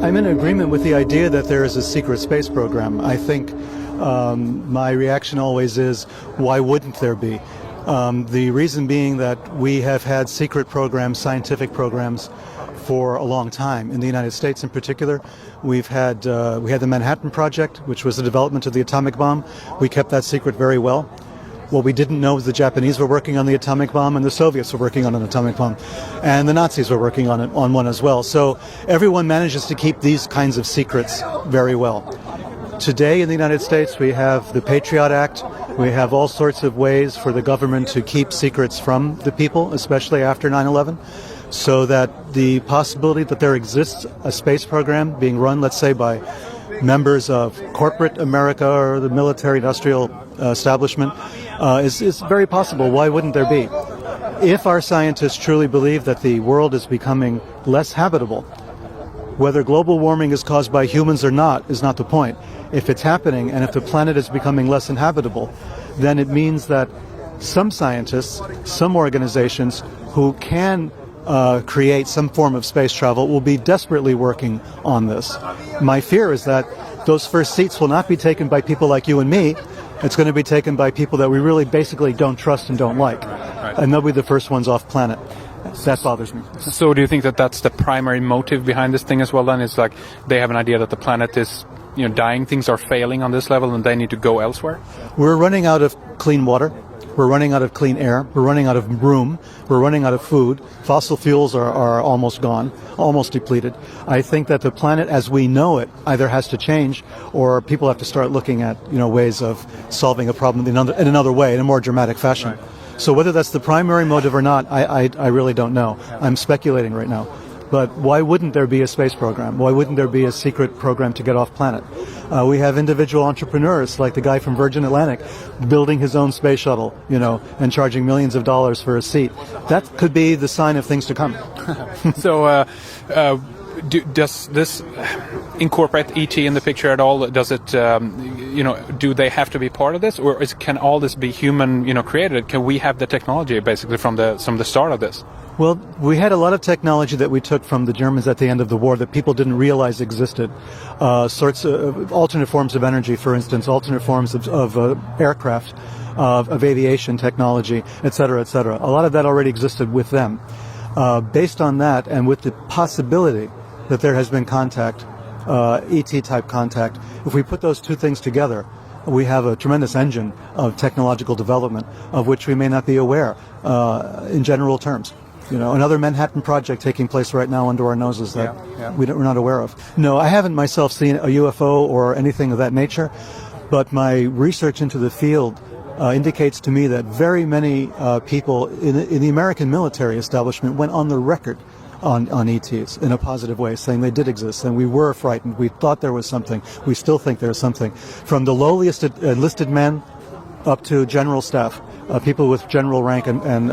I'm in agreement with the idea that there is a secret space program. I think my reaction always is, why wouldn't there be? The reason being that we have had secret programs, scientific programs, for a long time. In the United States in particular, we had the Manhattan Project, which was the development of the atomic bomb. We kept that secret very well. What we didn't know was the Japanese were working on the atomic bomb, and the Soviets were working on an atomic bomb, and the Nazis were working on one as well. So everyone manages to keep these kinds of secrets very well. Today in the United States, we have the Patriot Act. We have all sorts of ways for the government to keep secrets from the people, especially after 9/11, so that the possibility that there exists a space program being run, let's say, by members of corporate America or the military-industrial establishment is very possible. Why wouldn't there be? If our scientists truly believe that the world is becoming less habitable, whether global warming is caused by humans or not is not the point. If it's happening and if the planet is becoming less inhabitable, then it means that some scientists, some organizations who can create some form of space travel will be desperately working on this. My fear is that those first seats will not be taken by people like you and me. It's going to be taken by people that we really basically don't trust and don't like. And they'll be the first ones off planet. That bothers me. So do you think that that's the primary motive behind this thing as well then? It's like they have an idea that the planet is dying, things are failing on this level and they need to go elsewhere? We're running out of clean water. We're running out of clean air. We're running out of room. We're running out of food. Fossil fuels are almost gone, almost depleted. I think that the planet as we know it either has to change or people have to start looking at ways of solving a problem in another way, in a more dramatic fashion. Right. So whether that's the primary motive or not, I really don't know. I'm speculating right now. But why wouldn't there be a space program? Why wouldn't there be a secret program to get off planet? We have individual entrepreneurs like the guy from Virgin Atlantic building his own space shuttle, and charging millions of dollars for a seat. That could be the sign of things to come. So does this incorporate ET in the picture at all? Does it, do they have to be part of this? Or can all this be human, created? Can we have the technology basically from the start of this? Well, we had a lot of technology that we took from the Germans at the end of the war that people didn't realize existed. Sorts of alternate forms of energy, for instance, alternate forms of aircraft, of aviation technology, et cetera, et cetera. A lot of that already existed with them. Based on that, and with the possibility that there has been contact, ET-type contact, if we put those two things together, we have a tremendous engine of technological development of which we may not be aware in general terms. Another Manhattan Project taking place right now under our noses that we're not aware of. No, I haven't myself seen a UFO or anything of that nature, but my research into the field indicates to me that very many people in the American military establishment went on the record on ETs in a positive way, saying they did exist, and we were frightened. We thought there was something. We still think there's something. From the lowliest enlisted men up to general staff. People with general rank and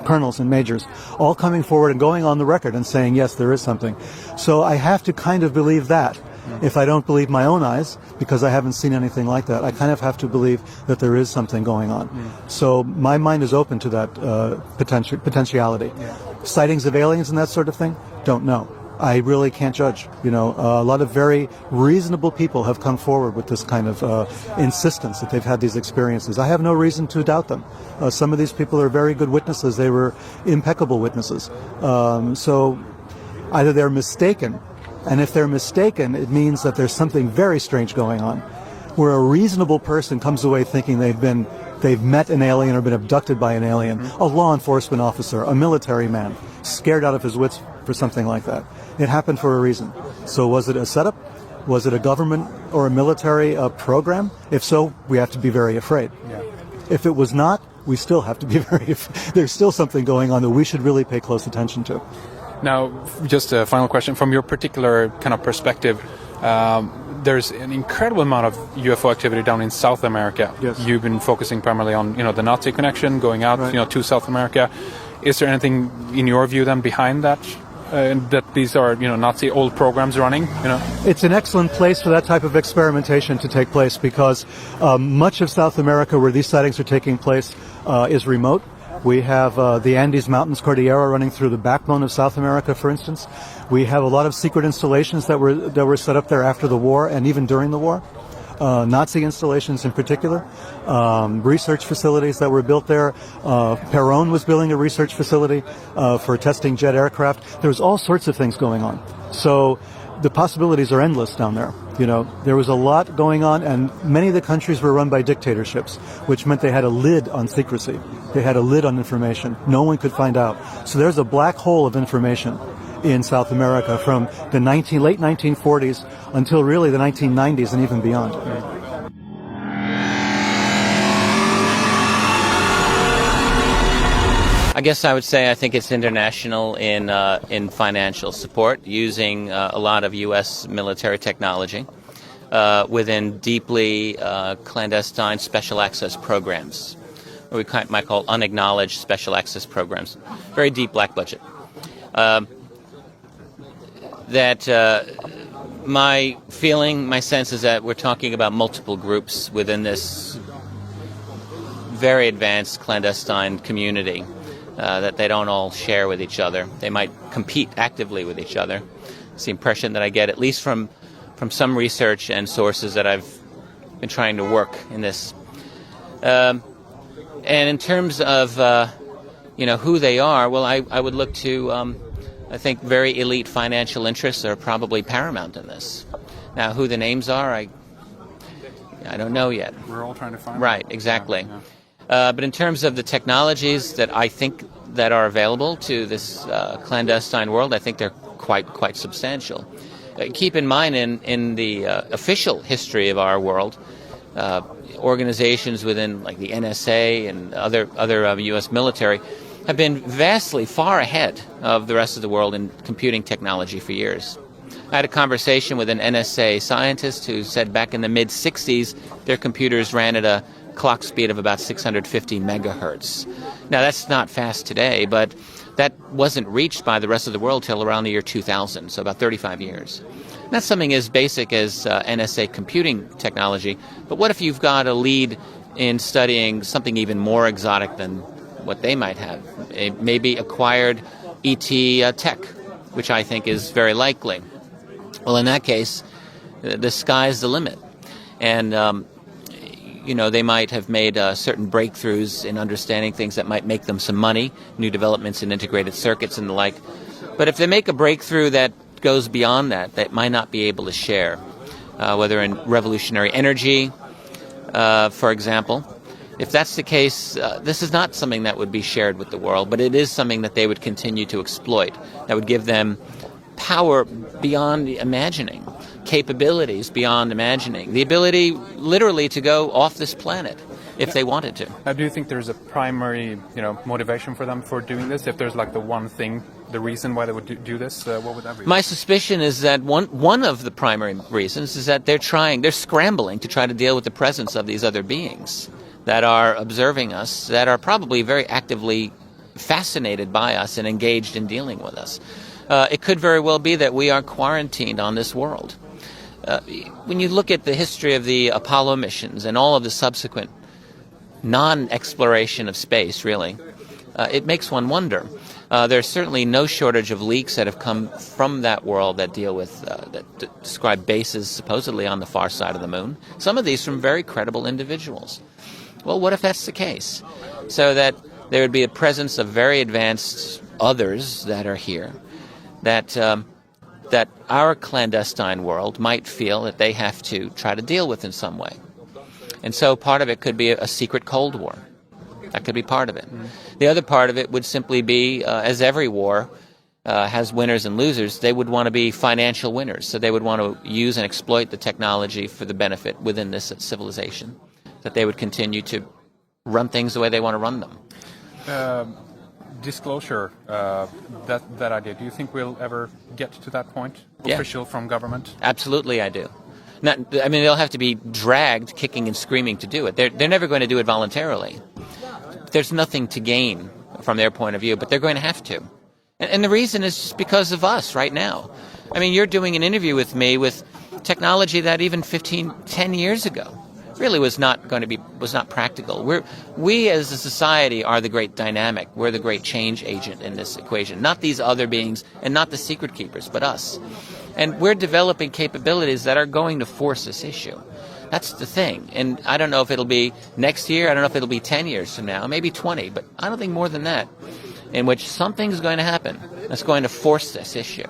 colonels and majors, all coming forward and going on the record and saying, yes, there is something. So I have to kind of believe that. If I don't believe my own eyes, because I haven't seen anything like that, I kind of have to believe that there is something going on. So my mind is open to that potentiality. Sightings of aliens and that sort of thing, don't know. I really can't judge. A lot of very reasonable people have come forward with this kind of insistence that they've had these experiences. I have no reason to doubt them. Some of these people are very good witnesses. They were impeccable witnesses. So either they're mistaken, and if they're mistaken, it means that there's something very strange going on, where a reasonable person comes away thinking they've met an alien or been abducted by an alien, a law enforcement officer, a military man, scared out of his wits for something like that. It happened for a reason. So was it a setup? Was it a government or a military program? If so, we have to be very afraid. If it was not, we still have to be very afraid. There's still something going on that we should really pay close attention to. Now, just a final question. From your particular kind of perspective, there's an incredible amount of UFO activity down in South America. Yes. You've been focusing primarily on, the Nazi connection, going out, right. To South America. Is there anything, in your view, then, behind that and that these are, Nazi old programs running, It's an excellent place for that type of experimentation to take place because much of South America where these sightings are taking place is remote. We have the Andes Mountains Cordillera running through the backbone of South America, for instance. We have a lot of secret installations that were set up there after the war and even during the war. Nazi installations in particular, research facilities that were built there. Perón was building a research facility for testing jet aircraft. There was all sorts of things going on. So the possibilities are endless down there. There was a lot going on, and many of the countries were run by dictatorships, which meant they had a lid on secrecy. They had a lid on information. No one could find out. So there's a black hole of information in South America from the late 1940s until really the 1990s and even beyond. I guess I would say I think it's international in financial support, using a lot of U.S. military technology within deeply clandestine special access programs, or we might call unacknowledged special access programs. Very deep black budget. My sense is that we're talking about multiple groups within this very advanced clandestine community that they don't all share with each other. They might compete actively with each other. It's the impression that I get, at least from some research and sources that I've been trying to work in this. And in terms of who they are, well, I would look to I think very elite financial interests are probably paramount in this. Now, who the names are, I don't know yet. We're all trying to find Right, out. exactly. Yeah. But in terms of the technologies that I think that are available to this clandestine world, I think they're quite substantial. Keep in mind, in the official history of our world, organizations within like the NSA and other U.S. military have been vastly far ahead of the rest of the world in computing technology for years. I had a conversation with an NSA scientist who said back in the mid-'60s their computers ran at a clock speed of about 650 megahertz. Now that's not fast today, but that wasn't reached by the rest of the world till around the year 2000, so about 35 years. And that's something as basic as NSA computing technology, but what if you've got a lead in studying something even more exotic than what they might have? Maybe acquired ET tech, which I think is very likely. Well, in that case, the sky's the limit. And, they might have made certain breakthroughs in understanding things that might make them some money, new developments in integrated circuits and the like. But if they make a breakthrough that goes beyond that might not be able to share, whether in revolutionary energy, for example. If that's the case, this is not something that would be shared with the world, but it is something that they would continue to exploit. That would give them power beyond imagining, capabilities beyond imagining, the ability literally to go off this planet if they wanted to. Do you think there's a primary, motivation for them for doing this? If there's like the one thing, the reason why they would do this, what would that be? My suspicion is that one of the primary reasons is that they're scrambling to try to deal with the presence of these other beings that are observing us, that are probably very actively fascinated by us and engaged in dealing with us. It could very well be that we are quarantined on this world. When you look at the history of the Apollo missions and all of the subsequent non-exploration of space, really, it makes one wonder. There's certainly no shortage of leaks that have come from that world that deal with, that describe bases supposedly on the far side of the moon. Some of these from very credible individuals. Well, what if that's the case? So that there would be a presence of very advanced others that are here, that our clandestine world might feel that they have to try to deal with in some way. And so part of it could be a secret Cold War. That could be part of it. The other part of it would simply be, as every war has winners and losers, they would want to be financial winners. So they would want to use and exploit the technology for the benefit within this civilization, that they would continue to run things the way they want to run them. Disclosure, that idea, do you think we'll ever get to that point? Yeah. Official from government? Absolutely, I do. They'll have to be dragged, kicking and screaming to do it. They're never going to do it voluntarily. There's nothing to gain from their point of view, but they're going to have to. And the reason is just because of us right now. I mean, you're doing an interview with me with technology that even 10 years ago really was not practical. We as a society are the great dynamic. We're the great change agent in this equation. Not these other beings and not the secret keepers, but us. And we're developing capabilities that are going to force this issue. That's the thing. And I don't know if it'll be next year, I don't know if it'll be 10 years from now, maybe 20, but I don't think more than that, in which something's going to happen that's going to force this issue.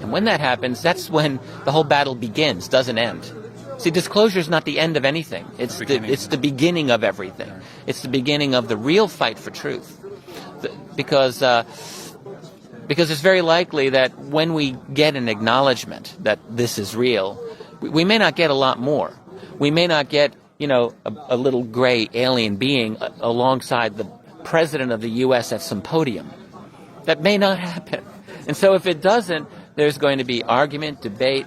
And when that happens, that's when the whole battle begins, doesn't end. See, disclosure is not the end of anything. It's the beginning of everything. It's the beginning of the real fight for truth. Because it's very likely that when we get an acknowledgement that this is real, we may not get a lot more. We may not get, a little gray alien being alongside the president of the U.S. at some podium. That may not happen. And so if it doesn't, there's going to be argument, debate,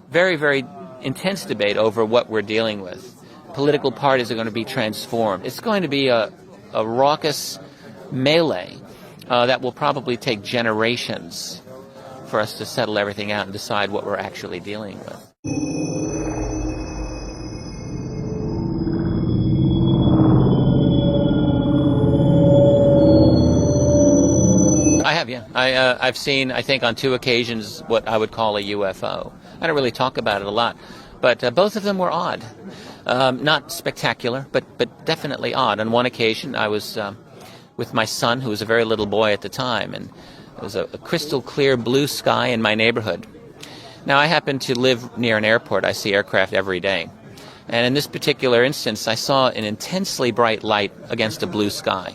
very, very intense debate over what we're dealing with. Political parties are going to be transformed. It's going to be a raucous melee that will probably take generations for us to settle everything out and decide what we're actually dealing with. I have, yeah. I've seen, I think, on 2 occasions what I would call a UFO. I don't really talk about it a lot, but both of them were odd. Not spectacular, but definitely odd. On one occasion, I was with my son, who was a very little boy at the time, and it was a crystal clear blue sky in my neighborhood. Now, I happen to live near an airport. I see aircraft every day. And in this particular instance, I saw an intensely bright light against a blue sky.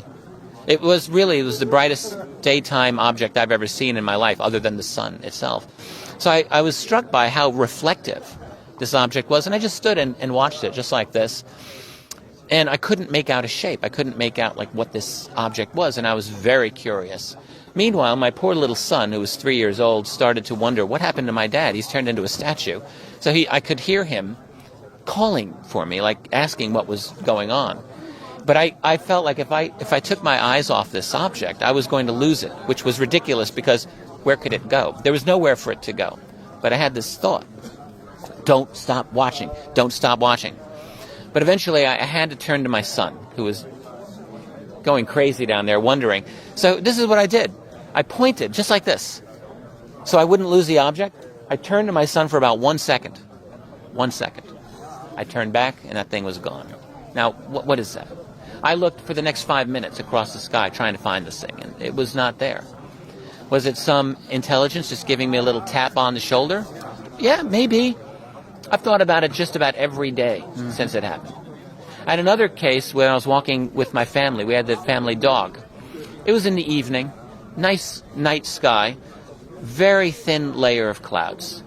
It was the brightest daytime object I've ever seen in my life, other than the sun itself. So I was struck by how reflective this object was, and I just stood and watched it, just like this. And I couldn't make out a shape. I couldn't make out what this object was, and I was very curious. Meanwhile, my poor little son, who was 3 years old, started to wonder, what happened to my dad? He's turned into a statue. So I could hear him calling for me, asking what was going on. But I felt like if I took my eyes off this object, I was going to lose it, which was ridiculous because where could it go? There was nowhere for it to go. But I had this thought, don't stop watching, don't stop watching. But eventually I had to turn to my son, who was going crazy down there, wondering. So this is what I did. I pointed, just like this, so I wouldn't lose the object. I turned to my son for about 1 second. 1 second. I turned back, and that thing was gone. Now, what is that? I looked for the next 5 minutes across the sky trying to find this thing, and it was not there. Was it some intelligence just giving me a little tap on the shoulder? Yeah, maybe. I've thought about it just about every day since it happened. I had another case where I was walking with my family. We had the family dog. It was in the evening, nice night sky, very thin layer of clouds.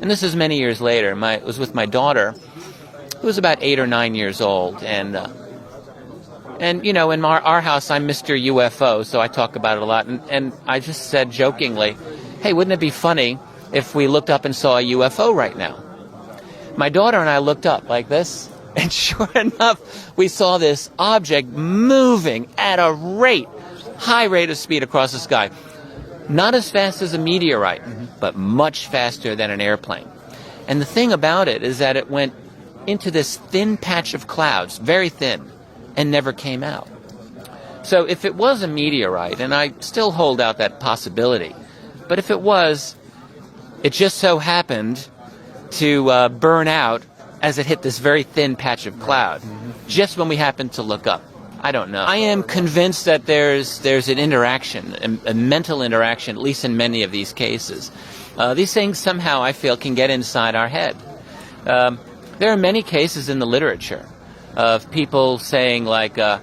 And this is many years later. It was with my daughter, who was about 8 or 9 years old, and in our house, I'm Mr. UFO, so I talk about it a lot. And I just said jokingly, hey, wouldn't it be funny if we looked up and saw a UFO right now? My daughter and I looked up like this, and sure enough, we saw this object moving at a high rate of speed across the sky. Not as fast as a meteorite, but much faster than an airplane. And the thing about it is that it went into this thin patch of clouds, very thin, and never came out. So if it was a meteorite, and I still hold out that possibility, but if it was, it just so happened to burn out as it hit this very thin patch of cloud, just when we happened to look up. I don't know. I am convinced that there's an interaction, a mental interaction, at least in many of these cases. These things somehow, I feel, can get inside our head. There are many cases in the literature of people saying I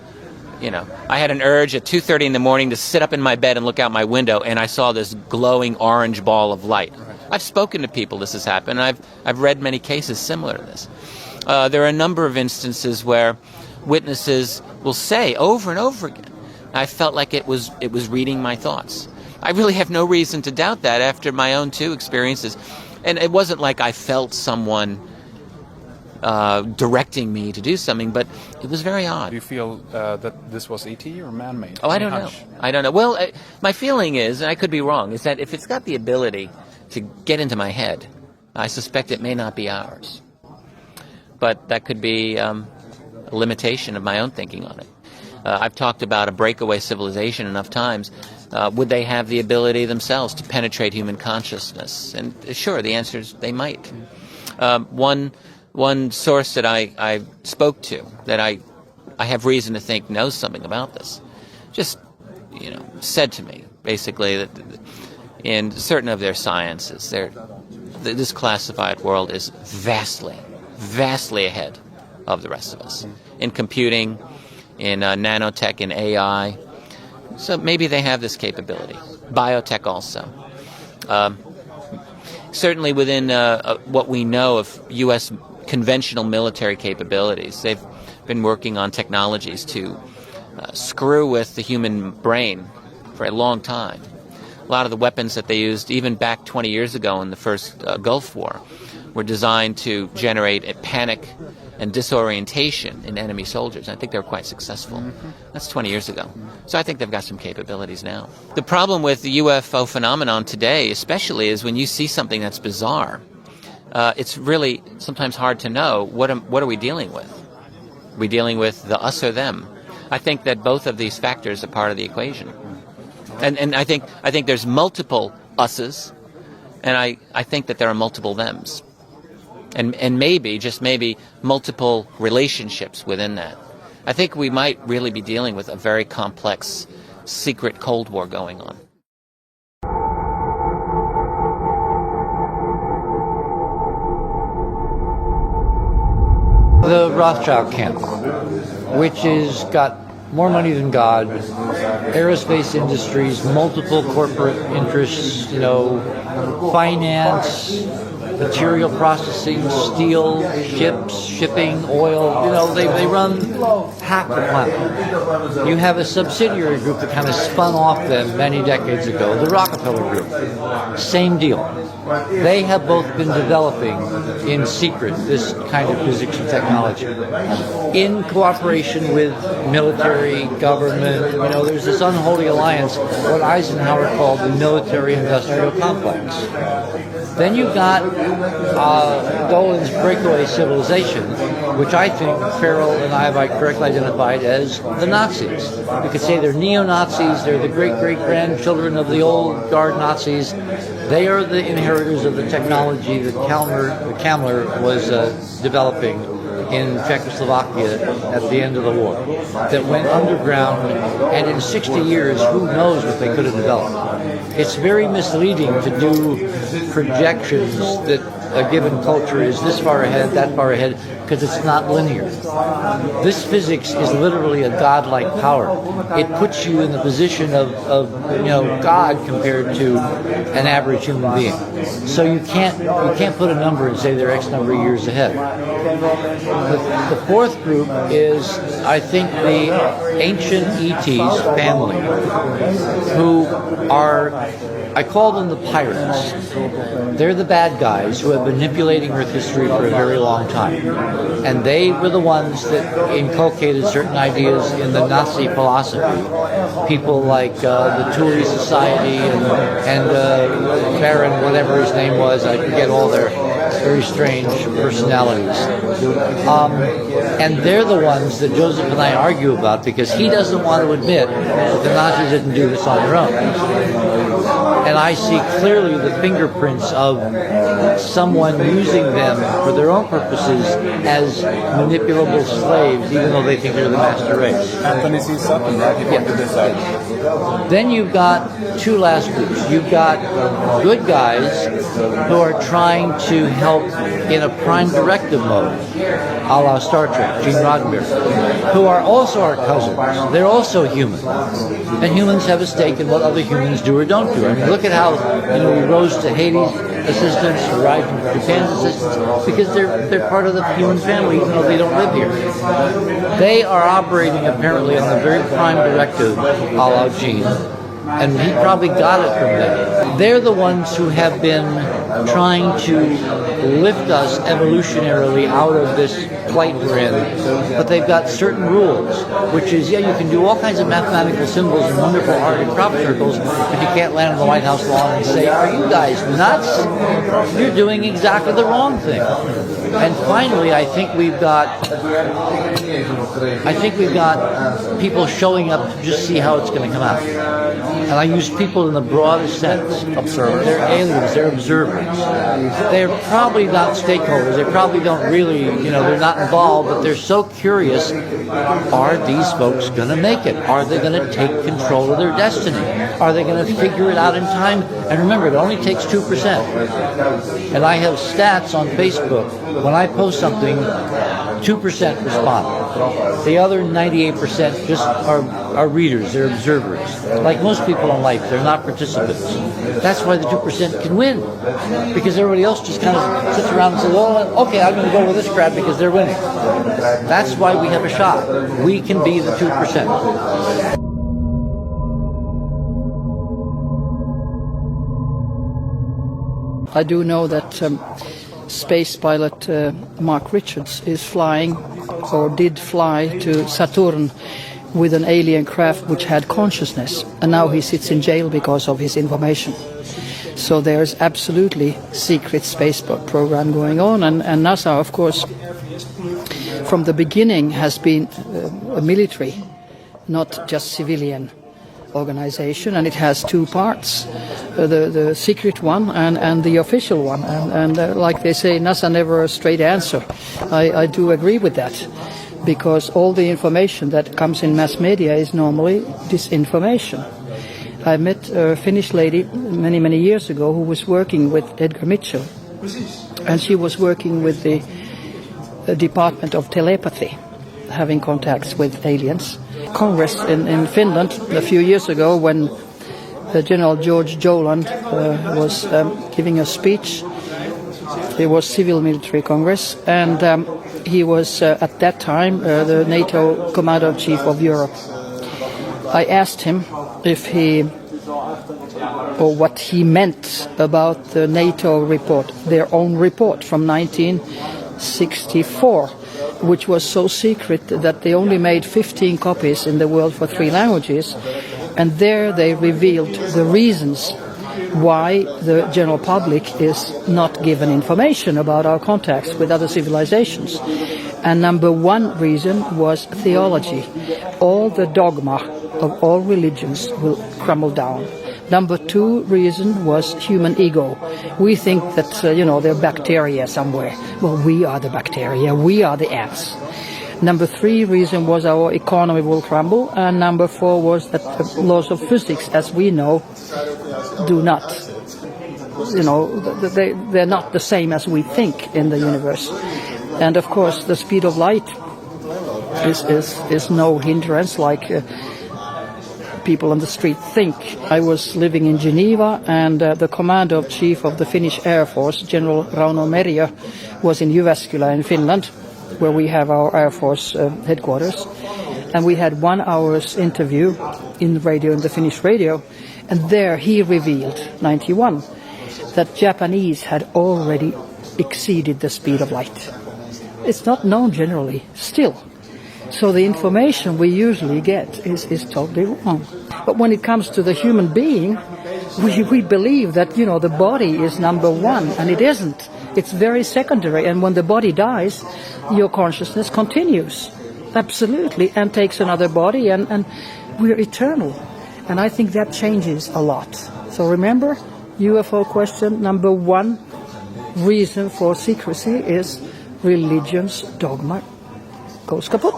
had an urge at 2:30 in the morning to sit up in my bed and look out my window, and I saw this glowing orange ball of light. I've spoken to people this has happened, and I've read many cases similar to this. There are a number of instances where witnesses will say over and over again, I felt like it was reading my thoughts. I really have no reason to doubt that after my own 2 experiences. And it wasn't like I felt someone directing me to do something, but it was very odd. Do you feel that this was ET or man-made? Oh, I don't know. I don't know. Well, my feeling is, and I could be wrong, is that if it's got the ability to get into my head, I suspect it may not be ours. But that could be a limitation of my own thinking on it. I've talked about a breakaway civilization enough times. Would they have the ability themselves to penetrate human consciousness? And sure, the answer is they might. One source that I spoke to, that I have reason to think knows something about this, just said to me basically that in certain of their sciences, this classified world is vastly ahead of the rest of us in computing, in nanotech, in AI. So maybe they have this capability. Biotech also. Certainly within what we know of U.S. conventional military capabilities, they've been working on technologies to screw with the human brain for a long time. A lot of the weapons that they used, even back 20 years ago in the first Gulf War, were designed to generate a panic and disorientation in enemy soldiers. I think they were quite successful. That's 20 years ago. So I think they've got some capabilities now. The problem with the UFO phenomenon today, especially, is when you see something that's bizarre, it's really sometimes hard to know what are we dealing with. Are we dealing with the us or them? I think that both of these factors are part of the equation. And I think there's multiple us's, and I think that there are multiple thems. And maybe, just maybe, multiple relationships within that. I think we might really be dealing with a very complex, secret Cold War going on. The Rothschild camp, which has got more money than God, aerospace industries, multiple corporate interests, finance, material processing, steel, ships, shipping, oil, they run half the planet. You have a subsidiary group that kind of spun off them many decades ago, the Rockefeller Group. Same deal. They have both been developing in secret this kind of physics and technology in cooperation with military, government. There's this unholy alliance, what Eisenhower called the military-industrial complex. Then you've got Dolan's breakaway civilization, which I think Farrell and I have correctly identified as the Nazis. You could say they're neo-Nazis, they're the great-great-grandchildren of the old guard Nazis. They are the inheritors of the technology that Kammler was developing in Czechoslovakia at the end of the war, that went underground, and in 60 years, who knows what they could have developed. It's very misleading to do projections that a given culture is this far ahead, that far ahead, because it's not linear. This physics is literally a godlike power. It puts you in the position of God compared to an average human being. So you can't put a number and say they're X number of years ahead. The fourth group is, I think, the ancient ETs family, who are, I call them the pirates. They're the bad guys who have been manipulating Earth history for a very long time. And they were the ones that inculcated certain ideas in the Nazi philosophy. People like the Thule Society and Baron, whatever his name was, I forget all their very strange personalities. And they're the ones that Joseph and I argue about, because he doesn't want to admit that the Nazis didn't do this on their own. And I see clearly the fingerprints of someone using them for their own purposes as manipulable slaves, even though they think they're the master race. Anthony C. Sutton, right? He pointed this out. Then you've got two last groups. You've got good guys who are trying to help in a prime directive mode, a la Star Trek, Gene Roddenberry, who are also our cousins. They're also human. And humans have a stake in what other humans do or don't do. I mean, look at how we rose to Haiti's assistance, arrived from Japan's assistance, because they're part of the human family, even though they don't live here. They are operating apparently on the very prime directive, a la Gene, And he probably got it from them. They're the ones who have been trying to lift us evolutionarily out of this plight we're in. But they've got certain rules, which is, yeah, you can do all kinds of mathematical symbols and wonderful art and crop circles, but you can't land on the White House lawn and say, are you guys nuts? You're doing exactly the wrong thing. And finally, I think we've got people showing up to just see how it's going to come out. And I use people in the broadest sense. Observers. They're aliens. They're observers. They're probably not stakeholders. They probably don't really, they're not involved, but they're so curious. Are these folks going to make it? Are they going to take control of their destiny? Are they going to figure it out in time? And remember, it only takes 2%. And I have stats on Facebook. When I post something, 2% respond. The other 98% just are readers, they're observers. Like most people in life, they're not participants. That's why the 2% can win. Because everybody else just kind of sits around and says, oh, okay, I'm going to go with this crowd because they're winning. That's why we have a shot. We can be the 2%. I do know that space pilot Mark Richards is flying, or did fly, to Saturn with an alien craft which had consciousness, and now he sits in jail because of his information. So there's absolutely secret space program going on, and NASA, of course, from the beginning has been a military, not just civilian organization, and it has two parts, the secret one and the official one, and like they say, NASA never a straight answer. I do agree with that, because all the information that comes in mass media is normally disinformation. I met a Finnish lady many years ago who was working with Edgar Mitchell, and she was working with the Department of Telepathy, having contacts with aliens. Congress in Finland a few years ago, when General George Joland was giving a speech. It was civil military Congress, and he was at that time the NATO Commander-in-Chief of Europe. I asked him what he meant about the NATO report, their own report from 1964, which was so secret that they only made 15 copies in the world for 3 languages, and there they revealed the reasons why the general public is not given information about our contacts with other civilizations. And number 1 reason was theology. All the dogma of all religions will crumble down. Number 2 reason was human ego. We think that, there are bacteria somewhere. Well, we are the bacteria. We are the ants. Number 3 reason was our economy will crumble. And number 4 was that the laws of physics, as we know, do not, they're not the same as we think in the universe. And of course, the speed of light is no hindrance like people on the street think. I was living in Geneva, and the Commander-in-Chief of the Finnish Air Force, General Rauno Meriö, was in Jyväskylä in Finland, where we have our Air Force headquarters. And we had 1 hour's interview in the Finnish radio, and there he revealed, 91, that Japanese had already exceeded the speed of light. It's not known generally, still. So the information we usually get is totally wrong. But when it comes to the human being, we believe that, the body is number 1, and it isn't. It's very secondary, and when the body dies, your consciousness continues, absolutely, and takes another body, and we're eternal. And I think that changes a lot. So remember, UFO question, number 1 reason for secrecy is religion's dogma goes kaput.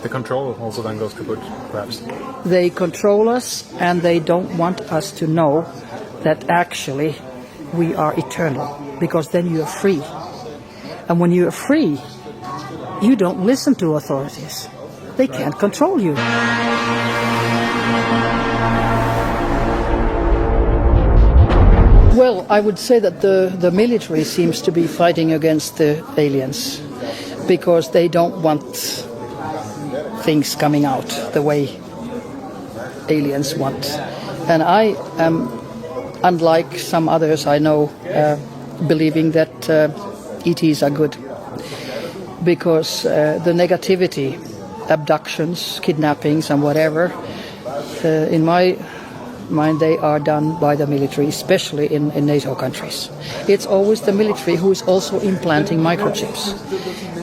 The control also then goes kaput, perhaps. They control us, and they don't want us to know that actually we are eternal, because then you are free. And when you are free, you don't listen to authorities. They can't control you. Well, I would say that the military seems to be fighting against the aliens, because they don't want things coming out the way aliens want. And I am, unlike some others I know, believing that ETs are good. Because the negativity, abductions, kidnappings and whatever, in my mind they are done by the military, especially in NATO countries. It's always the military who is also implanting microchips.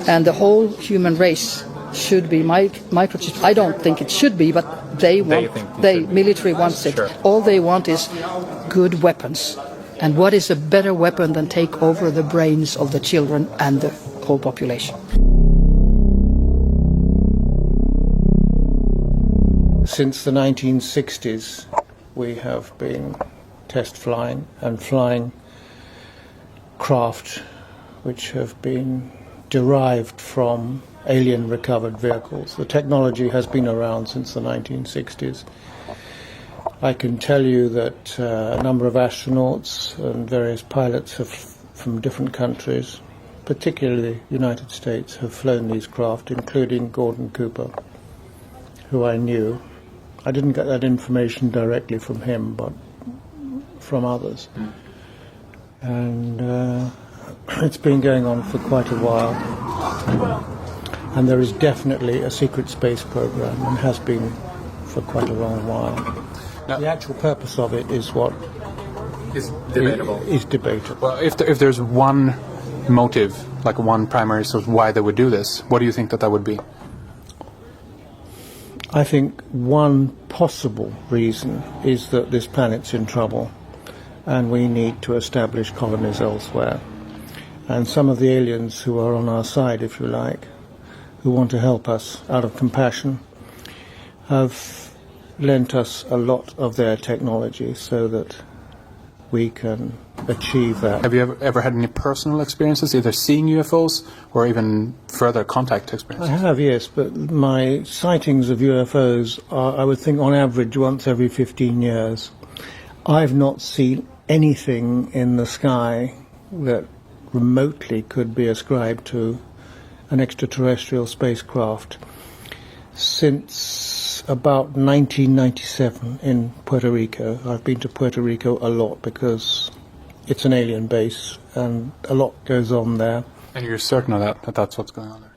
And the whole human race should be microchips. I don't think it should be, but military wants it. Sure. All they want is good weapons. And what is a better weapon than take over the brains of the children and the whole population? Since the 1960s, we have been test flying and flying craft which have been derived from alien recovered vehicles. The technology has been around since the 1960s. I can tell you that a number of astronauts and various pilots from different countries, particularly the United States, have flown these craft, including Gordon Cooper, who I knew. I didn't get that information directly from him, but from others. And it's been going on for quite a while. And there is definitely a secret space program, and has been for quite a long while. Now, the actual purpose of it is what is debatable. Is debatable. Well, if there's one motive, like one primary source, why they would do this, what do you think that would be? I think one possible reason is that this planet's in trouble and we need to establish colonies elsewhere. And some of the aliens who are on our side, if you like, who want to help us out of compassion, have lent us a lot of their technology so that we can achieve that. Have you ever had any personal experiences, either seeing UFOs or even further contact I experiences? have, yes, but my sightings of UFOs are, I would think, on average once every 15 years. I've not seen anything in the sky that remotely could be ascribed to an extraterrestrial spacecraft since about 1997 in Puerto Rico. I've been to Puerto Rico a lot because it's an alien base and a lot goes on there. And you're certain of that that's what's going on there?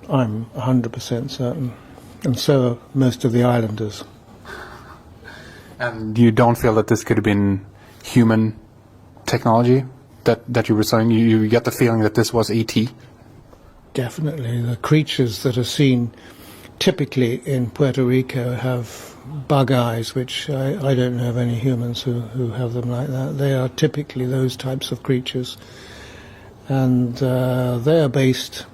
I'm 100% certain. And so are most of the islanders. And you don't feel that this could have been human technology that you were saying? You get the feeling that this was ET? Definitely. The creatures that are seen typically in Puerto Rico have bug eyes, which I don't know of any humans who have them like that. They are typically those types of creatures. And they are based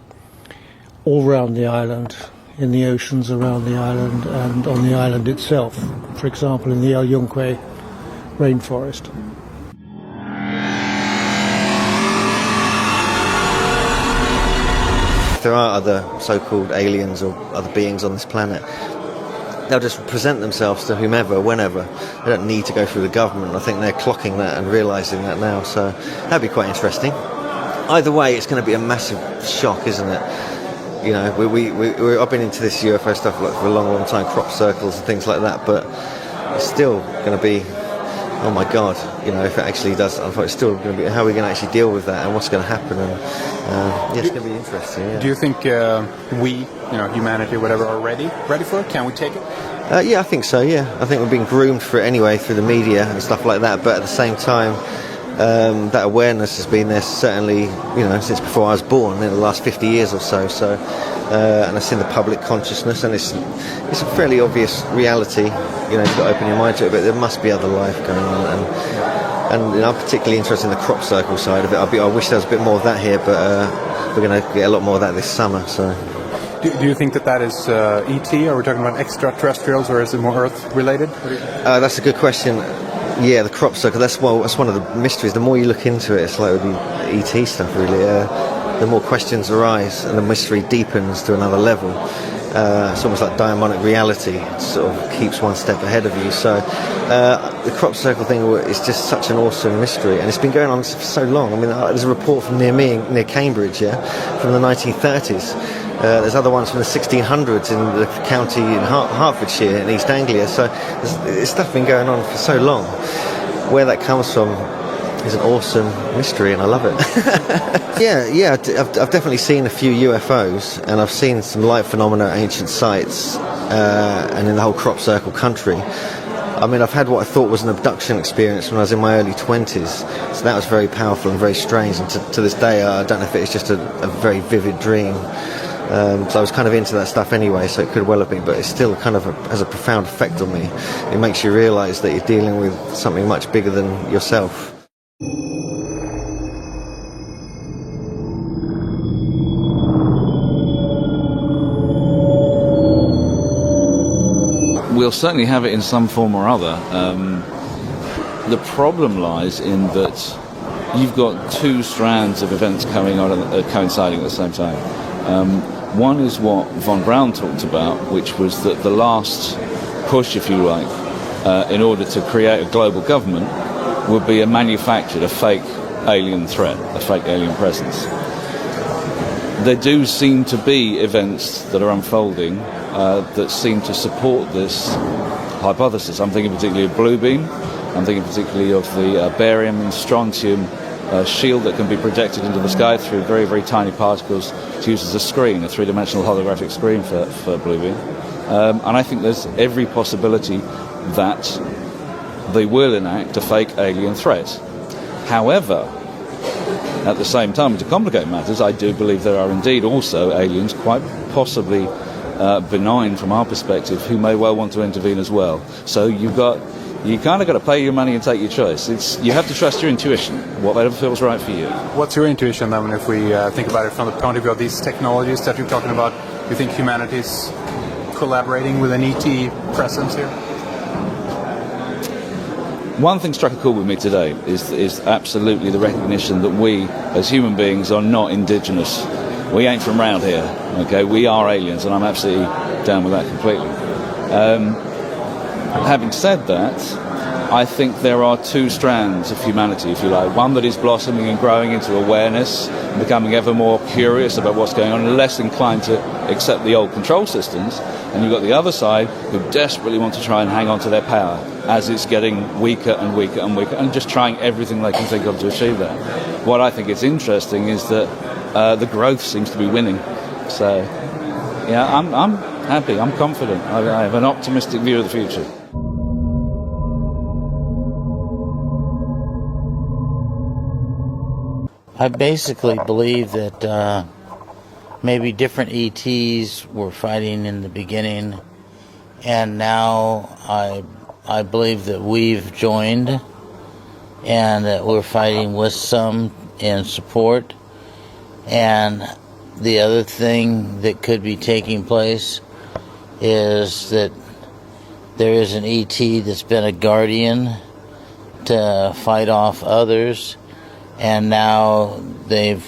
all around the island, in the oceans around the island, and on the island itself. For example, in the El Yunque rainforest. If there are other so-called aliens or other beings on this planet, they'll just present themselves to whomever, whenever. They don't need to go through the government. I think they're clocking that and realising that now, so that'd be quite interesting. Either way, it's going to be a massive shock, isn't it? You know, I've been into this UFO stuff for a long, long time, crop circles and things like that, but it's still going to be, oh my God, you know, if it actually does, it's still going to be, how are we going to actually deal with that and what's going to happen? And it's going to be interesting. Yeah. Do you think we, humanity, whatever, are ready for it? Can we take it? Yeah, I think so, yeah. I think we're being groomed for it anyway through the media and stuff like that, but at the same time, that awareness has been there certainly, since before I was born, in the last 50 years or so. And it's in the public consciousness, and it's a fairly obvious reality. You've got to open your mind to it, but there must be other life going on. And I'm particularly interested in the crop circle side of it. I wish there was a bit more of that here, but we're going to get a lot more of that this summer. So, do you think that is ET? Are we talking about extraterrestrials, or is it more Earth related? That's a good question. Yeah, the crop circle. That's one of the mysteries. The more you look into it, it's like with the ET stuff, really. The more questions arise, and the mystery deepens to another level. It's almost like diamonic reality. It sort of keeps one step ahead of you. So the crop circle thing is just such an awesome mystery, and it's been going on for so long. I mean, there's a report from near Cambridge, from the 1930s, There's other ones from the 1600s in the county in Hertfordshire in East Anglia. So there's stuff been going on for so long. Where that comes from is an awesome mystery, and I love it. yeah, I've definitely seen a few UFOs, and I've seen some light phenomena at ancient sites, and in the whole crop circle country. I mean, I've had what I thought was an abduction experience when I was in my early 20s, so that was very powerful and very strange, and to this day I don't know if it's just a very vivid dream. So I was kind of into that stuff anyway, so it could well have been, but it still kind of has a profound effect on me. It makes you realise that you're dealing with something much bigger than yourself. We'll certainly have it in some form or other. The problem lies in that you've got two strands of events coming on coinciding at the same time. One is what von Braun talked about, which was that the last push, if you like, in order to create a global government would be a manufactured, a fake alien threat, a fake alien presence. There do seem to be events that are unfolding that seem to support this hypothesis. I'm thinking particularly of Blue Beam. I'm thinking particularly of the barium and strontium shield that can be projected into the sky through very, very tiny particles to use as a screen, a three-dimensional holographic screen for Blue Beam. And I think there's every possibility that they will enact a fake alien threat. However, at the same time, to complicate matters, I do believe there are indeed also aliens, quite possibly benign from our perspective, who may well want to intervene as well. So you kind of got to pay your money and take your choice. You have to trust your intuition, whatever feels right for you. What's your intuition then, if we think about it from the point of view of these technologies that you're talking about? Do you think humanity's collaborating with an ET presence here? One thing struck a chord with me today is absolutely the recognition that we, as human beings, are not indigenous. We ain't from round here, okay? We are aliens, and I'm absolutely down with that completely. Having said that, I think there are two strands of humanity, if you like. One that is blossoming and growing into awareness, and becoming ever more curious about what's going on, and less inclined to accept the old control systems. And you've got the other side who desperately want to try and hang on to their power as it's getting weaker and weaker and weaker, and just trying everything they can think of to achieve that. What I think is interesting is that the growth seems to be winning. So, yeah, I'm happy, I'm confident. I have an optimistic view of the future. I basically believe that maybe different ETs were fighting in the beginning, and now I believe that we've joined and that we're fighting with some in support. And the other thing that could be taking place is that there is an ET that's been a guardian to fight off others, and now they've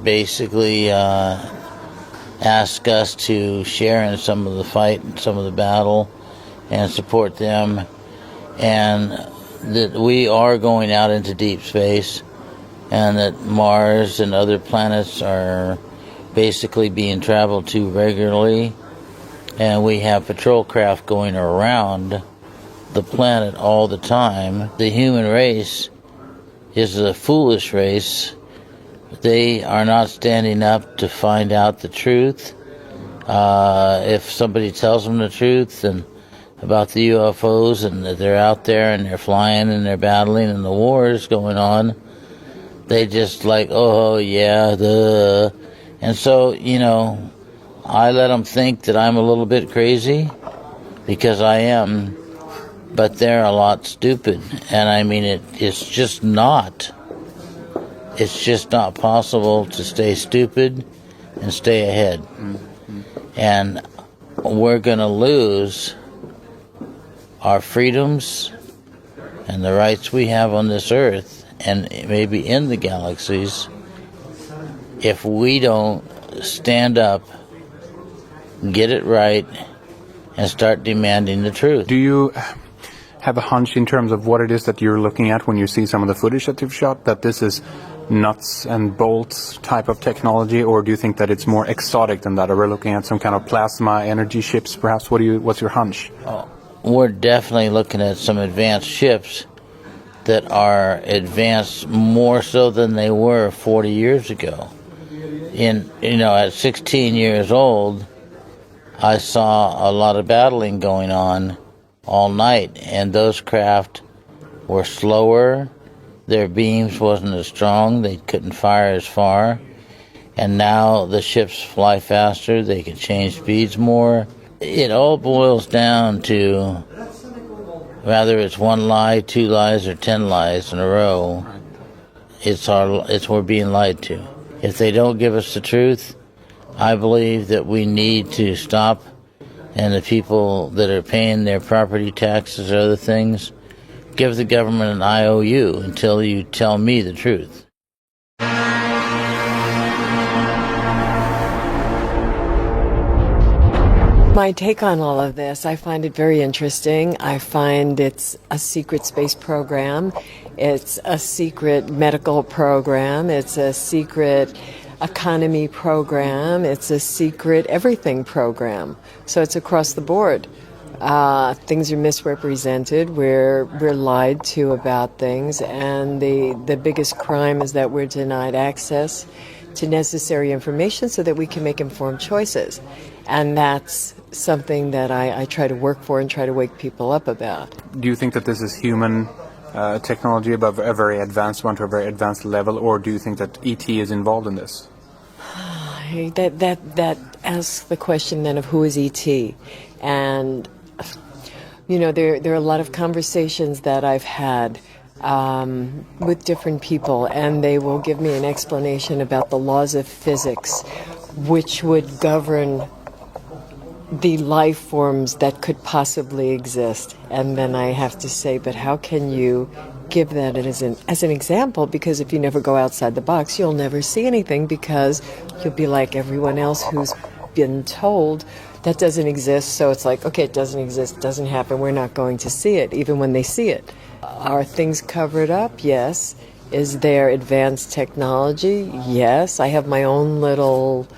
basically asked us to share in some of the fight, some of the battle, and support them, and that we are going out into deep space, and that Mars and other planets are basically being traveled to regularly, and we have patrol craft going around the planet all the time. The human race is a foolish race. They are not standing up to find out the truth. If somebody tells them the truth and about the UFOs and that they're out there and they're flying and they're battling and the war is going on, they just like, oh yeah, duh. And so, I let them think that I'm a little bit crazy, because I am, but they're a lot stupid. And I mean, it's just not possible to stay stupid and stay ahead. Mm-hmm. And we're going to lose our freedoms and the rights we have on this earth and maybe in the galaxies if we don't stand up, get it right, and start demanding the truth. Do you have a hunch in terms of what it is that you're looking at when you see some of the footage that you've shot, that this is nuts and bolts type of technology, or do you think that it's more exotic than that? Are we looking at some kind of plasma energy ships, perhaps? What's your hunch? We're definitely looking at some advanced ships that are advanced more so than they were 40 years ago. At 16 years old, I saw a lot of battling going on all night, and those craft were slower, their beams wasn't as strong, they couldn't fire as far, and now the ships fly faster, they can change speeds more. It all boils down to whether it's one lie, 2 lies, or 10 lies in a row, it's we're being lied to. If they don't give us the truth, I believe that we need to stop, and the people that are paying their property taxes or other things, give the government an IOU until you tell me the truth. My take on all of this, I find it very interesting. I find it's a secret space program. It's a secret medical program. It's a secret economy program. It's a secret everything program. So it's across the board. Things are misrepresented. We're lied to about things. And the biggest crime is that we're denied access to necessary information so that we can make informed choices. And that's something that I try to work for and try to wake people up about. Do you think that this is human technology above a very advanced one to a very advanced level, or do you think that ET is involved in this? That asks the question then of who is ET. And, there are a lot of conversations that I've had with different people, and they will give me an explanation about the laws of physics, which would govern the life forms that could possibly exist. And then I have to say, but how can you give that as an example? Because if you never go outside the box, you'll never see anything, because you'll be like everyone else who's been told that doesn't exist. So it's like, okay, it doesn't exist, doesn't happen, we're not going to see it, even when they see it. Are things covered up? Yes. Is there advanced technology? Yes. I have my own little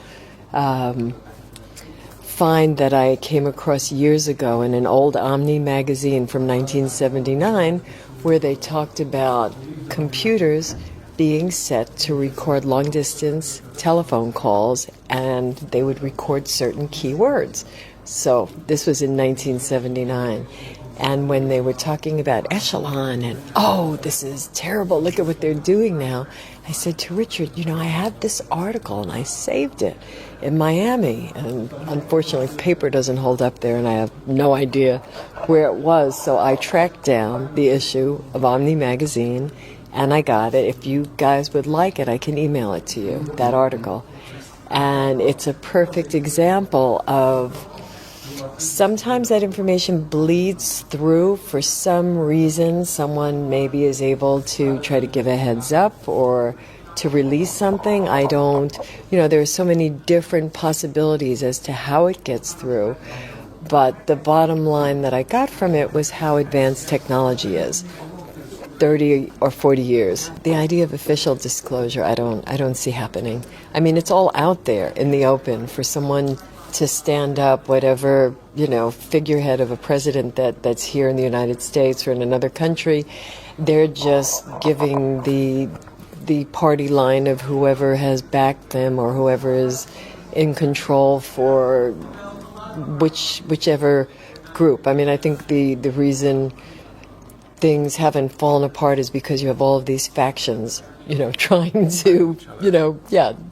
find that I came across years ago in an old Omni magazine from 1979, where they talked about computers being set to record long-distance telephone calls, and they would record certain keywords. So this was in 1979. And when they were talking about Echelon and, oh, this is terrible, look at what they're doing now, I said to Richard, I had this article and I saved it in Miami. And unfortunately, paper doesn't hold up there and I have no idea where it was. So I tracked down the issue of Omni magazine and I got it. If you guys would like it, I can email it to you, that article. And it's a perfect example of sometimes that information bleeds through for some reason. Someone maybe is able to try to give a heads up or to release something. I don't, there are so many different possibilities as to how it gets through. But the bottom line that I got from it was how advanced technology is. 30 or 40 years. The idea of official disclosure, I don't see happening. I mean, it's all out there in the open for someone to stand up, whatever, figurehead of a president that's here in the United States or in another country. They're just giving the party line of whoever has backed them or whoever is in control for whichever group. I mean, I think the reason things haven't fallen apart is because you have all of these factions, trying to,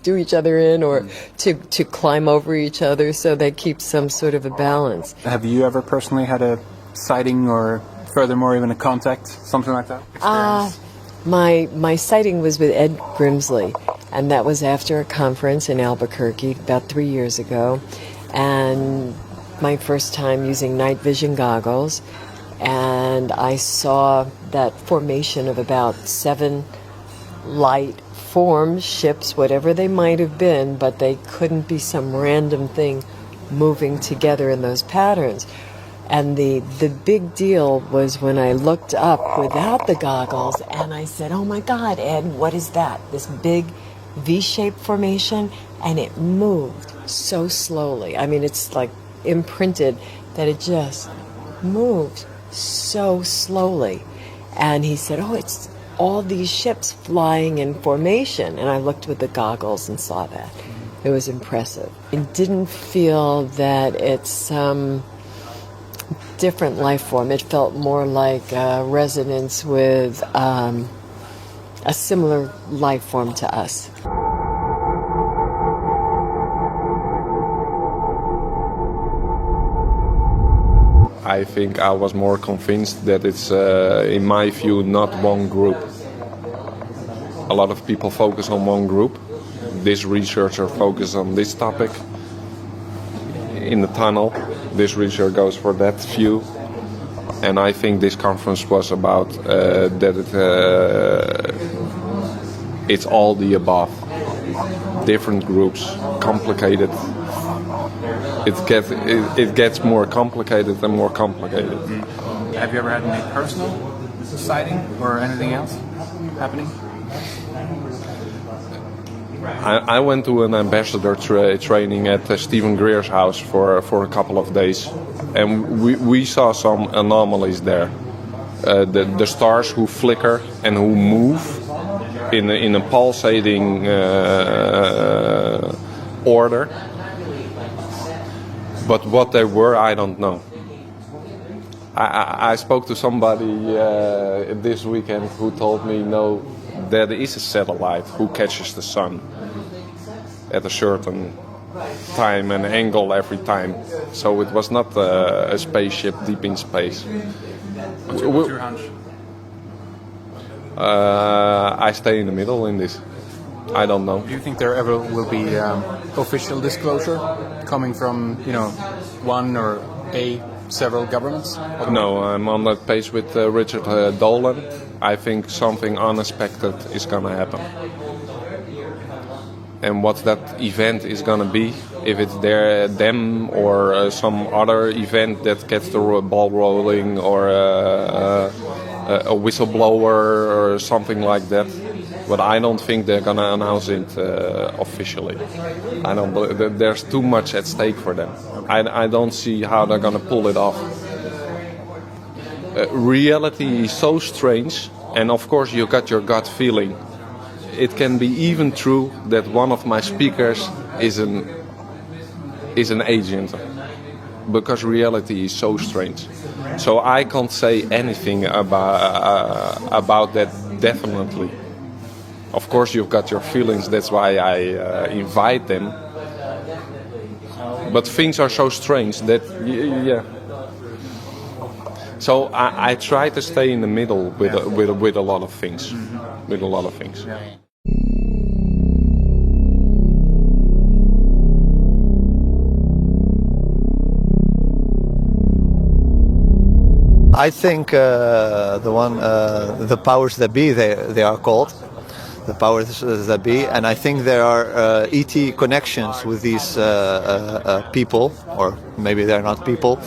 do each other in or to climb over each other, so they keep some sort of a balance. Have you ever personally had a sighting or furthermore even a contact, something like that? My sighting was with Ed Grimsley, and that was after a conference in Albuquerque about 3 years ago, and my first time using night vision goggles. And I saw that formation of about 7 light forms, ships, whatever they might have been, but they couldn't be some random thing moving together in those patterns. And the big deal was when I looked up without the goggles and I said, oh my God, Ed, what is that? This big V-shaped formation, and it moved so slowly. I mean, it's like imprinted that it just moved so slowly. And he said, oh, it's all these ships flying in formation. And I looked with the goggles and saw that. It was impressive. I didn't feel that it's some different life form. It felt more like a resonance with a similar life form to us. I think I was more convinced that it's, in my view, not one group. A lot of people focus on one group. This researcher focuses on this topic in the tunnel. This researcher goes for that view. And I think this conference was about that it's all the above. Different groups, complicated. It gets more complicated and more complicated. Have you ever had any personal sighting or anything else happening? I went to an ambassador training at Stephen Greer's house for a couple of days, and we saw some anomalies there. The stars who flicker and who move in a pulsating order. But what they were, I don't know. I spoke to somebody this weekend who told me, no, there is a satellite who catches the sun at a certain time and angle every time. So it was not a spaceship deep in space. What's your hunch? I stay in the middle in this. I don't know. Do you think there ever will be official disclosure coming from, one or several governments? No, I'm on that page with Richard Dolan. I think something unexpected is going to happen. And what that event is going to be, if it's them or some other event that gets the ball rolling, or a whistleblower or something like that. But I don't think they're going to announce it officially. I don't believe there's too much at stake for them. I don't see how they're going to pull it off. Reality is so strange, and of course you got your gut feeling. It can be even true that one of my speakers is an agent, because reality is so strange. So I can't say anything about that definitely. Of course, you've got your feelings. That's why I invite them. But things are so strange that, yeah. So I try to stay in the middle with a lot of things. With a lot of things. Yeah. I think the powers that be, they are called. The powers that be, and I think there are ET connections with these people, or maybe they're not people.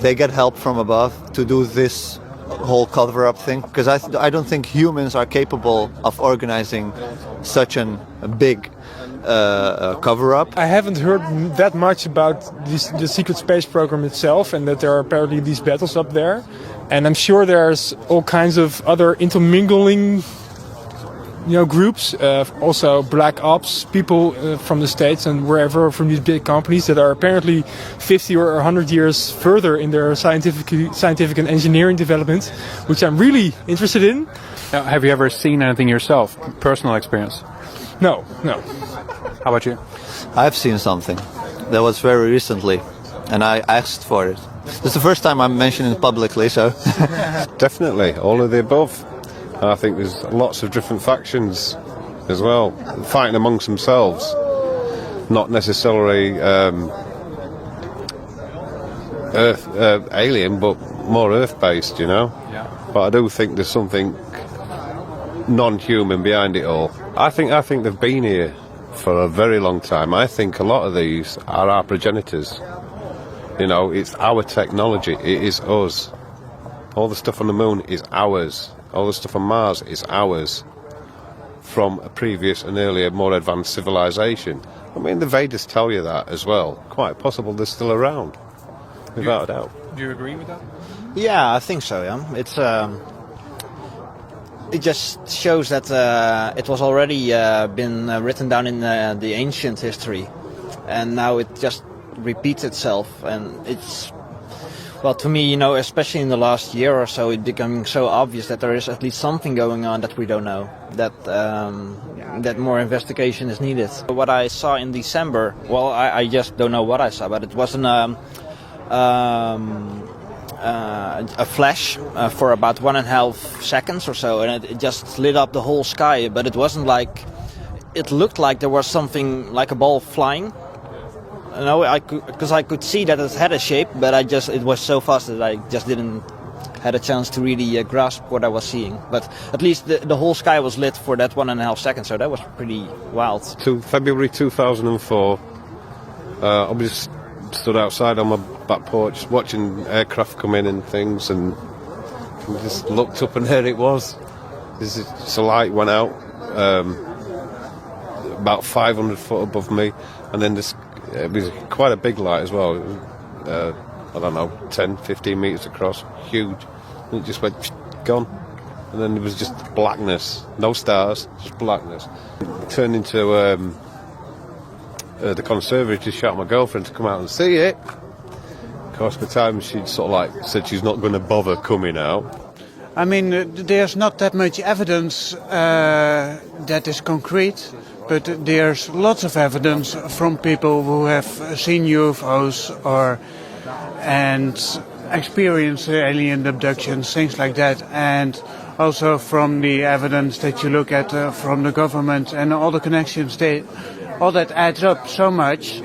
They get help from above to do this whole cover-up thing, because I don't think humans are capable of organizing such a big cover-up. I haven't heard that much about the secret space program itself, and that there are apparently these battles up there. And I'm sure there's all kinds of other intermingling groups, also black ops people from the States and wherever, from these big companies that are apparently 50 or 100 years further in their scientific and engineering development, which I'm really interested in. Now, have you ever seen anything yourself, personal experience? No. How about you? I've seen something. That was very recently, and I asked for it. It's the first time I'm mentioning it publicly, so... Definitely, all of the above. I think there's lots of different factions as well, fighting amongst themselves, not necessarily alien, but more Earth-based, Yeah. But I do think there's something non-human behind it all. I think they've been here for a very long time. I think a lot of these are our progenitors. You know, it's our technology. It is us. All the stuff on the moon is ours. All the stuff on Mars is ours. From a previous and earlier, more advanced civilization. I mean, the Vedas tell you that as well. Quite possible they're still around, without a doubt. Do you agree with that? Yeah, I think so. Yeah, it's it just shows that it was already been written down in the ancient history, and now it just repeats itself, and it's. Well, to me, you know, especially in the last year or so, it's becoming so obvious that there is at least something going on that we don't know, that more investigation is needed. What I saw in December, well, I just don't know what I saw, but it wasn't a flash for about 1.5 seconds or so, and it just lit up the whole sky, but it wasn't like, it looked like there was something like a ball flying. No, because I could see that it had a shape, but it was so fast that I just didn't had a chance to really grasp what I was seeing. But at least the whole sky was lit for that 1.5 seconds, so that was pretty wild. To February 2004, I just stood outside on my back porch watching aircraft come in and things, and just looked up, and there it was. This light went out about 500 foot above me, and then it was quite a big light as well. It was, I don't know, 10, 15 metres across, huge. And it just went gone. And then it was just blackness, no stars, just blackness. It turned into the conservatory to shout at my girlfriend to come out and see it. Of course, by the time she'd sort of like said she's not going to bother coming out. I mean, there's not that much evidence that is concrete. But there's lots of evidence from people who have seen UFOs and experienced alien abductions, things like that, and also from the evidence that you look at from the government and all the connections. All that adds up so much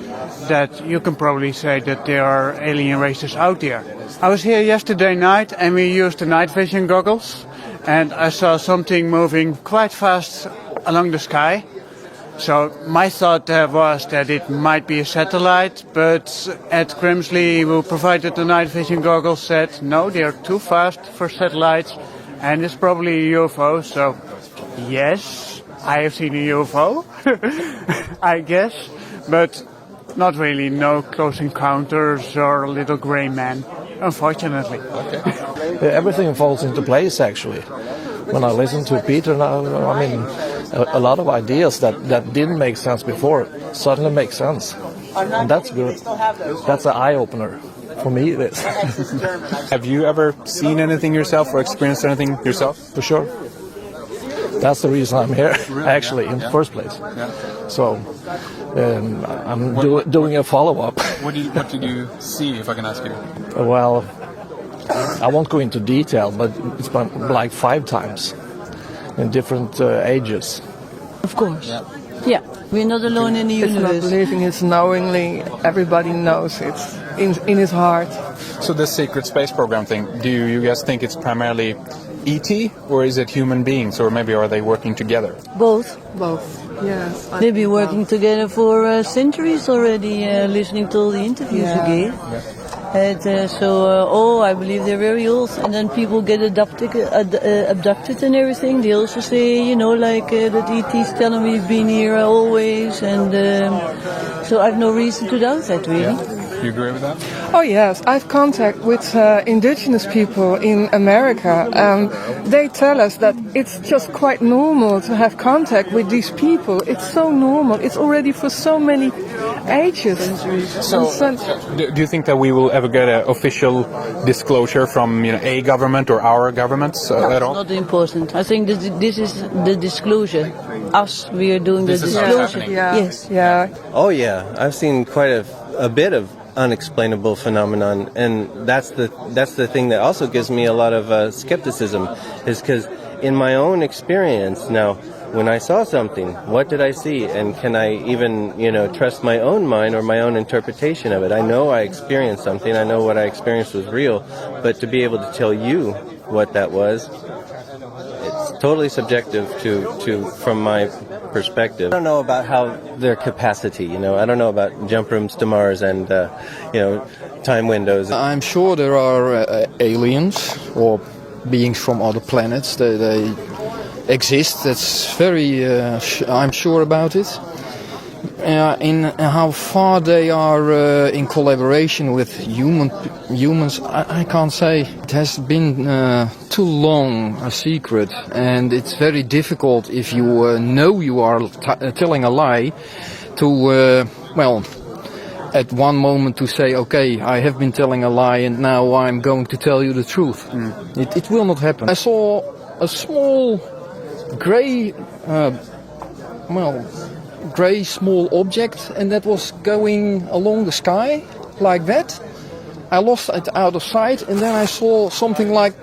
that you can probably say that there are alien races out there. I was here yesterday night and we used the night vision goggles, and I saw something moving quite fast along the sky. So my thought was that it might be a satellite, but Ed Grimsley, who provided the night vision goggles, said no, they're too fast for satellites, and it's probably a UFO. So yes, I have seen a UFO, I guess, but not really, no close encounters or a little grey man, unfortunately. Everything falls into place, actually. When I listen to Peter now, I mean, a lot of ideas that didn't make sense before suddenly make sense. And that's good. That's an eye-opener. For me, it is. Have you ever seen anything yourself or experienced anything yourself? For sure. That's the reason I'm here, actually, in the first place. So I'm doing a follow-up. What did you see, if I can ask you? Well, I won't go into detail, but it's been like 5 times in different ages. Of course. Yeah. We're not alone in the universe. It's not believing, it's knowingly. Everybody knows it's in his heart. So this secret space program thing, do you guys think it's primarily ET, or is it human beings, or maybe are they working together? Both. Both, yes. They've been working together for centuries already, listening to all the interviews you gave. And I believe they're very old. And then people get abducted and everything. They also say, that ET's telling me he's been here always. And so I've no reason to doubt that, really. Yeah. You agree with that? Oh, yes. I have contact with indigenous people in America. They tell us that it's just quite normal to have contact with these people. It's so normal. It's already for so many ages. So, do you think that we will ever get an official disclosure from a government or our governments at all? Not important. I think this is the disclosure. We are doing the disclosure. Yes. Yeah. Oh yeah, I've seen quite a bit of unexplainable phenomenon, and that's the thing that also gives me a lot of skepticism, is because in my own experience now, when I saw something, what did I see, and can I even trust my own mind or my own interpretation of it? I know I experienced something, I know what I experienced was real, but to be able to tell you what that was, totally subjective to from my perspective. I don't know about how their capacity, I don't know about jump rooms to Mars and, time windows. I'm sure there are aliens or beings from other planets. They exist. That's very, I'm sure about it. In how far they are in collaboration with humans, I can't say. It has been too long a secret, and it's very difficult if you know you are telling a lie to, at one moment to say, okay, I have been telling a lie and now I'm going to tell you the truth. It will not happen. I saw a small grey small object, and that was going along the sky like that. I lost it out of sight, and then I saw something like,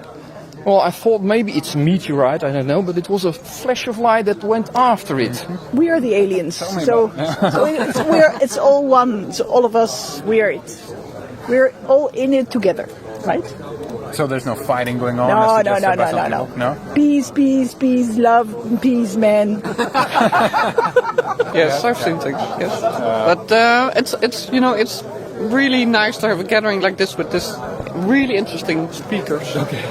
I thought maybe it's a meteorite, I don't know, but it was a flash of light that went after it. We are the aliens, so it's all one. So all of us, we're all in it together, right? So there's no fighting going on? No. Peace, love, peace, man. Yes, I've seen things. Yes, but it's really nice to have a gathering like this with this really interesting speakers. Okay.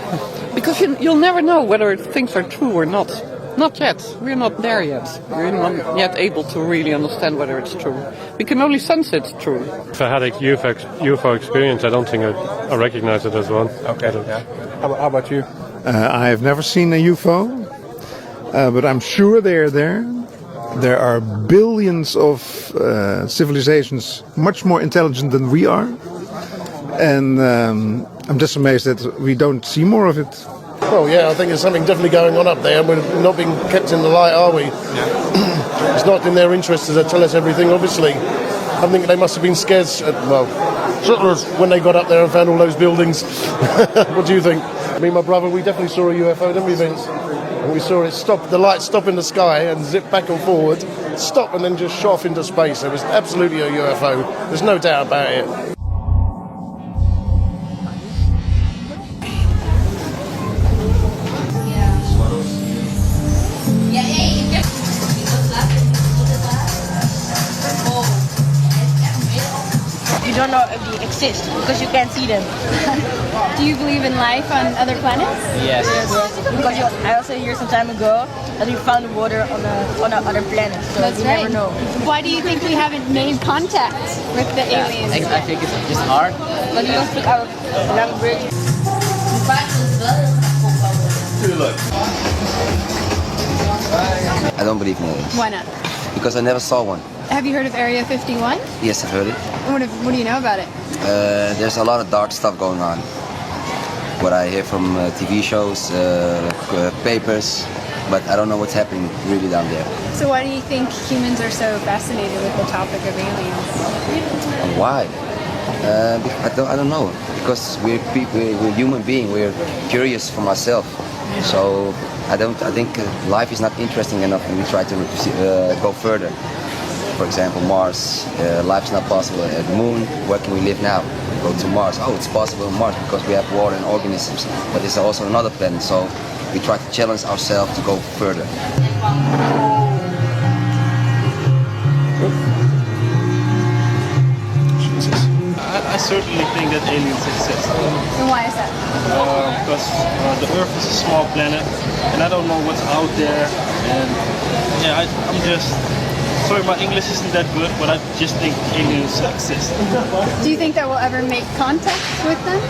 Because you'll never know whether things are true or not. Not yet. We're not there yet. We're not yet able to really understand whether it's true. We can only sense it's true. If I had a UFO experience, I don't think I recognize it as one. Okay. Yeah. How about you? I have never seen a UFO, but I'm sure they're there. There are billions of civilizations much more intelligent than we are. And I'm just amazed that we don't see more of it. Well, yeah, I think there's something definitely going on up there, and we're not being kept in the light, are we? Yeah. It's not in their interest to tell us everything, obviously. I think they must have been scared, when they got up there and found all those buildings. What do you think? Me and my brother, we definitely saw a UFO, didn't we, Vince? And we saw it stop, the light stop in the sky and zip back and forward, stop and then just shot off into space. It was absolutely a UFO. There's no doubt about it. You don't know if they exist because you can't see them. Do you believe in life on other planets? Yes. Because I also hear some time ago that we found water on other planets, so That's you right. never know. Why do you think we haven't made contact with the aliens? I think it's just hard. But we don't speak our language. I don't believe in aliens. Why not? Because I never saw one. Have you heard of Area 51? Yes, I've heard it. What do you know about it? There's a lot of dark stuff going on. What I hear from TV shows, papers, but I don't know what's happening really down there. So why do you think humans are so fascinated with the topic of aliens? And why? I don't know. Because we're people, we're human beings. We're curious from ourselves. So I think life is not interesting enough, and we try to go further. For example, Mars, life's not possible. At the Moon, where can we live now? We go to Mars. Oh, it's possible on Mars because we have water and organisms. But it's also another planet, so we try to challenge ourselves to go further. I certainly think that aliens exist. And why is that? Because the Earth is a small planet, and I don't know what's out there. And yeah, I'm just sorry, my English isn't that good, but I just think aliens exist. Do you think that we'll ever make contact with them?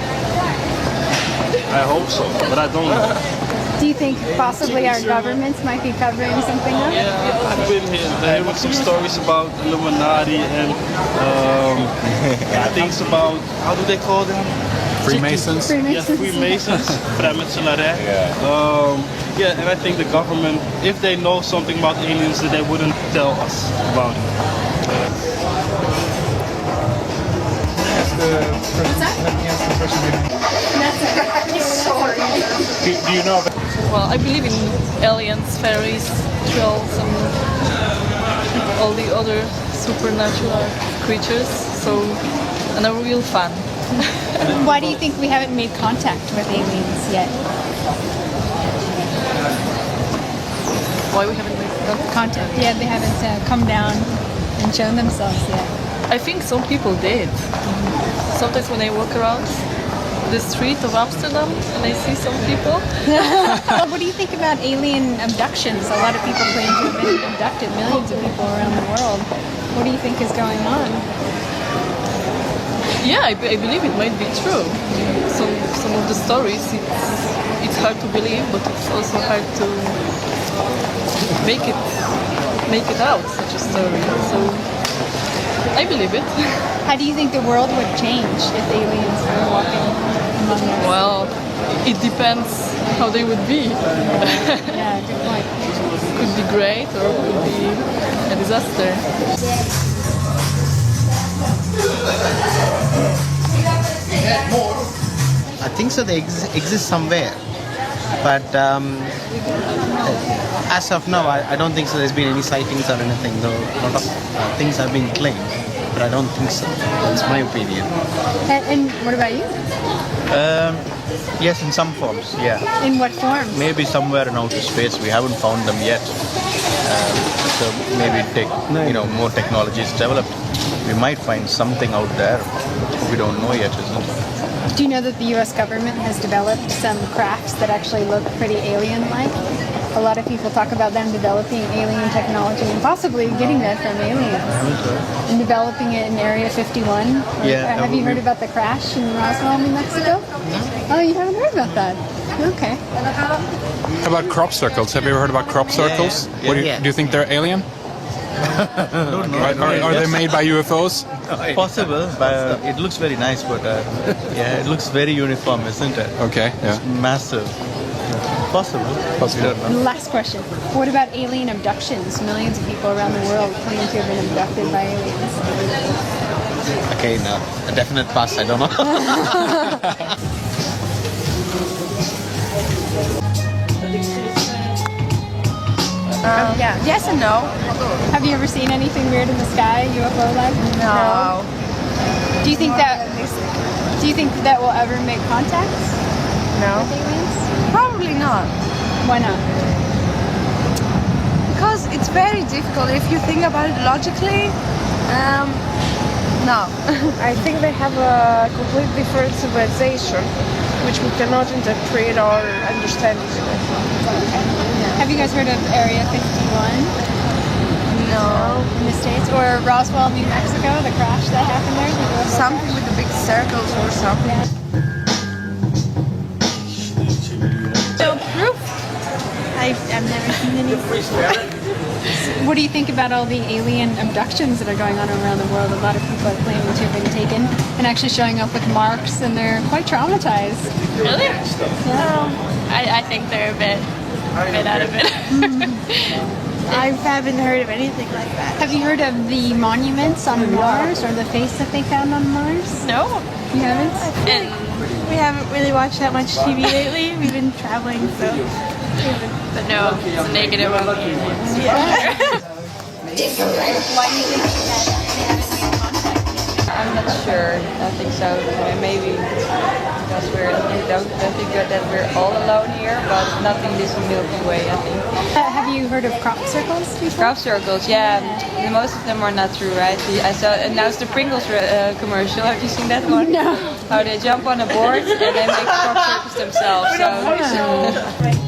I hope so, but I don't know. Do you think possibly our governments might be covering something up? Yeah, I've been here with some stories about Illuminati and things about, how do they call them? Freemasons? Yes, Freemasons. Vrijmetselarij. Yeah, and I think the government, if they know something about aliens, that they wouldn't tell us about it. Do you know? Well, I believe in aliens, fairies, trolls, and all the other supernatural creatures. And are real fun. Why do you think we haven't made contact with aliens yet? Why we haven't done Contact. Yeah, they haven't come down and shown themselves yet. I think some people did. Sometimes when I walk around the street of Amsterdam and I see some people. What do you think about alien abductions? A lot of people claim to have been abducted, millions of people around the world. What do you think is going on? Yeah, I believe it might be true. Some of the stories, it's hard to believe, but it's also hard to make it out, such a story. So I believe it. How do you think the world would change if aliens were walking among us? Well, it depends how they would be. Yeah, good point. Could be great or could be a disaster. I think so. They exist somewhere, but as of now, I don't think so. There's been any sightings or anything. Though a lot of things have been claimed, but I don't think so. That's my opinion. And what about you? Yes, in some forms. Yeah. In what forms? Maybe somewhere in outer space. We haven't found them yet. So maybe more technology is developed. We might find something out there we don't know yet, isn't it? Do you know that the U.S. government has developed some crafts that actually look pretty alien-like? A lot of people talk about them developing alien technology and possibly getting that from aliens. And developing it in Area 51. Yeah. Have you heard about the crash in Roswell, New Mexico? Oh, you haven't heard about that? Okay. How about crop circles? Have you ever heard about crop circles? Yeah. Do you think they're alien? Are they made by UFOs? Possible, but it looks very nice. But it looks very uniform, isn't it? Okay. Yeah. It's massive. Possible. Last question. What about alien abductions? Millions of people around the world claim to have been abducted by aliens. Okay, no, a definite pass. I don't know. Yeah. Yes and no. Have you ever seen anything weird in the sky, UFO-like? No. Do you think that will ever make contacts? No. With aliens? Probably not. Why not? Because it's very difficult. If you think about it logically, no. I think they have a completely different civilization, which we cannot interpret or understand easily. Have you guys heard of Area 51? No. In the States? Or Roswell, New Mexico, the crash that happened there? Something with the big circles or something. So proof? I've never seen any proof. What do you think about all the alien abductions that are going on around the world? A lot of people are claiming to have been taken and actually showing up with marks, and they're quite traumatized. Really? Yeah. I think they're a bit out of it. I haven't heard of anything like that. Have you heard of the monuments on Mars or the face that they found on Mars? No. You haven't? We haven't really watched that much TV lately. We've been traveling, so. But no, it's a negative on the aliens. Yeah. Why do you think they haven't made contact? I'm not sure. I think so. Maybe because I don't think that we're all alone here, but nothing this Milky Way, I think. Have you heard of crop circles before? Crop circles, yeah. Most of them are not true, right? I saw, and now it's the Pringles commercial. Have you seen that one? No. How they jump on a board and they make crop circles themselves. So.